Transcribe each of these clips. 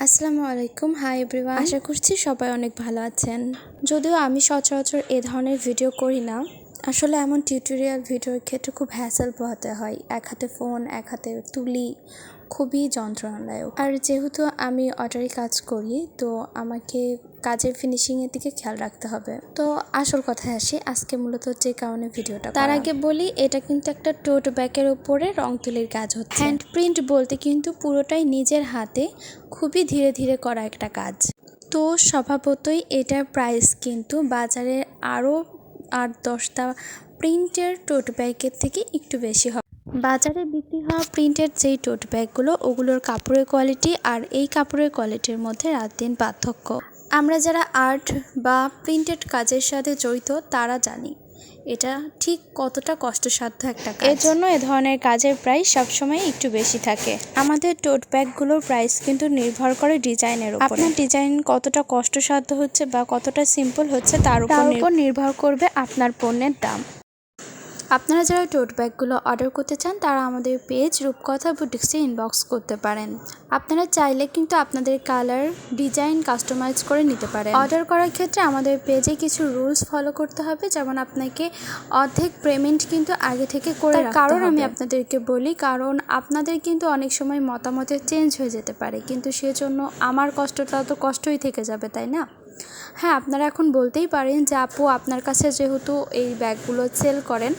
আসসালামু আলাইকুম। Hi everyone, আশা করছি সবাই অনেক ভালো আছেন। যদিও আমি সচরাচর এ ধরনের ভিডিও করি না, আসলে এমন টিউটোরিয়াল ভিডিওর ক্ষেত্রে খুব হ্যাসেল পোহাতে হয়। এক হাতে ফোন, এক হাতে তুলি, খুবই যন্ত্রণাদায়ক। আর যেহেতু আমি অর্ডারে কাজ করি, তো আমাকে কাজের ফিনিশিংয়ের দিকে খেয়াল রাখতে হবে। তো আসল কথায় আসি, আজকে মূলত যে কারণে ভিডিওটা, তার আগে বলি এটা কিন্তু একটা টোট ব্যাগের উপরে রং তুলির কাজ হচ্ছে। হ্যান্ড প্রিন্ট বলতে কিন্তু পুরোটাই নিজের হাতে খুবই ধীরে ধীরে করা একটা কাজ। তো স্বভাবতই এটার প্রাইস কিন্তু বাজারে আরও 8-10টা প্রিন্টের টোট ব্যাগের থেকে একটু বেশি হবে। বাজারে বিক্রি হওয়া প্রিন্টের যেই টোট ব্যাগগুলো, ওগুলোর কাপড়ের কোয়ালিটি আর এই কাপড়ের কোয়ালিটির মধ্যে রাত দিন পার্থক্য। আমরা যারা আর্ট বা প্রিন্টেড কাজের সাথে জড়িত তারা জানি এটা ঠিক কতটা কষ্টসাধ্য একটা কাজ। এর জন্য এ ধরনের কাজের প্রাইস সবসময় একটু বেশি থাকে। আমাদের টোট ব্যাগগুলোর প্রাইস কিন্তু নির্ভর করে ডিজাইনের উপর। আপনার ডিজাইন কতটা কষ্টসাধ্য হচ্ছে বা কতটা সিম্পল হচ্ছে তার উপর নির্ভর করবে আপনার পণ্যের দাম। আপনারা যারা টোট ব্যাগগুলো অর্ডার করতে চান তারা আমাদের পেজ রূপকথা বুটিক্সে ইনবক্স করতে পারেন। আপনারা চাইলে কিন্তু আপনাদের কালার, ডিজাইন কাস্টমাইজ করে নিতে পারেন। অর্ডার করার ক্ষেত্রে আমাদের পেজে কিছু রুলস ফলো করতে হবে, যেমন আপনাকে অর্ধেক পেমেন্ট কিন্তু আগে থেকে করে রাখতে হবে। কারণ আমি আপনাদেরকে বলি, কারণ আপনাদের কিন্তু অনেক সময় মতামতের চেঞ্জ হয়ে যেতে পারে, কিন্তু সেজন্য আমার কষ্টটা তো কষ্টই থেকে যাবে, তাই না? হ্যাঁ, আপনারা এখন বলতেই পারেন যে আপু আপনার কাছে যেহেতু এই ব্যাগগুলো সেল করেন,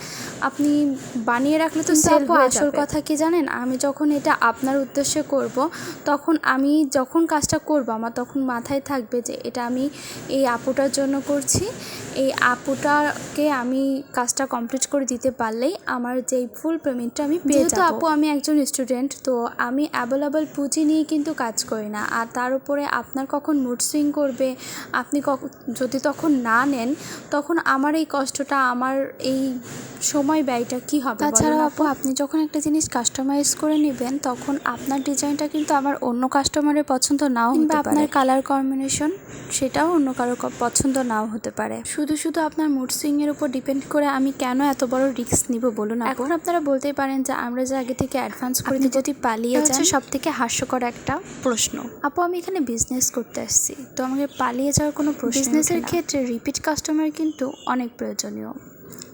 আপনি বানিয়ে রাখলে তো সেল হয়ে যাবে। আসল কথা কি জানেন, আমি যখন এটা আপনার উদ্দেশ্যে করব, তখন আমি যখন কাজটা করব আমার তখন মাথায় থাকবে যে এটা আমি এই আপুটার জন্য করছি। এই আপুটাকে আমি কাজটা কমপ্লিট করে দিতে পারলেই আমার যেই ফুল পেমেন্টটা আমি পেয়ে যাব। যেহেতু আপু আমি একজন স্টুডেন্ট, তো আমি অ্যাভেলেবল পুঁজি নিয়ে কিন্তু কাজ করি না। আর তার উপরে আপনার কখন মুড সুইং করবে, আপনি যদি তখন না নেন, তখন আমার এই কষ্টটা, আমার এই সময় ব্যয়টা কি হবে? তাছাড়া আপু আপনি যখন একটা জিনিস কাস্টমাইজ করে নেবেন, তখন আপনার ডিজাইনটা কিন্তু আমার অন্য কাস্টমারের পছন্দ নাও হতে পারে। আপনার কালার কম্বিনেশন সেটাও অন্য কারো পছন্দ নাও হতে পারে। শুধু আপনার মুড সুইংয়ের উপর ডিপেন্ড করে আমি কেন এত বড় রিস্ক নিব বলুন? এখন আপনারা বলতেই পারেন যে আমরা যে আগে থেকে অ্যাডভান্স করে দিই, যদি পালিয়ে যান, সব থেকে হাস্যকর একটা প্রশ্ন। আপু আমি এখানে বিজনেস করতে আসছি, তো আমাকে পালিয়ে যাওয়ার কোনো প্রশ্ন? বিজনেসের ক্ষেত্রে রিপিট কাস্টমার কিন্তু অনেক প্রয়োজনীয়।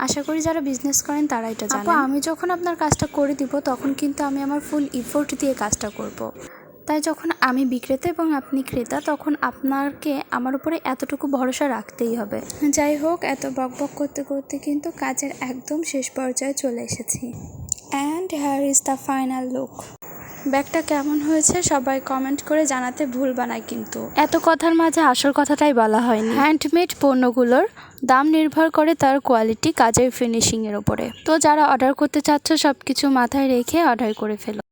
আশা করি যারা বিজনেস করেন তারা এটা জানেন। আপু আমি যখন আপনার কাজটা করে দিব, তখন কিন্তু আমি আমার ফুল ইফোর্ট দিয়ে কাজটা করব। তাই যখন আমি বিক্রেতা এবং আপনি ক্রেতা, তখন আপনাকে আমার উপরে এতটুকু ভরসা রাখতেই হবে। যাই হোক, এত বকবক করতে করতে কিন্তু কাজের একদম শেষ পর্যায়ে চলে এসেছি। And hair is the final look. ব্যাগটা কেমন হয়েছে সবাই কমেন্ট করে জানাতে ভুলবা না কিন্তু। এত কথার মাঝে আসল কথাটাই বলা হয়নি। হ্যান্ডমেড পণ্যগুলোর দাম নির্ভর করে তার কোয়ালিটি, কাজের ফিনিশিংয়ের উপরে। তো যারা অর্ডার করতে চাচ্ছ, সব কিছু মাথায় রেখে অর্ডার করে ফেলো।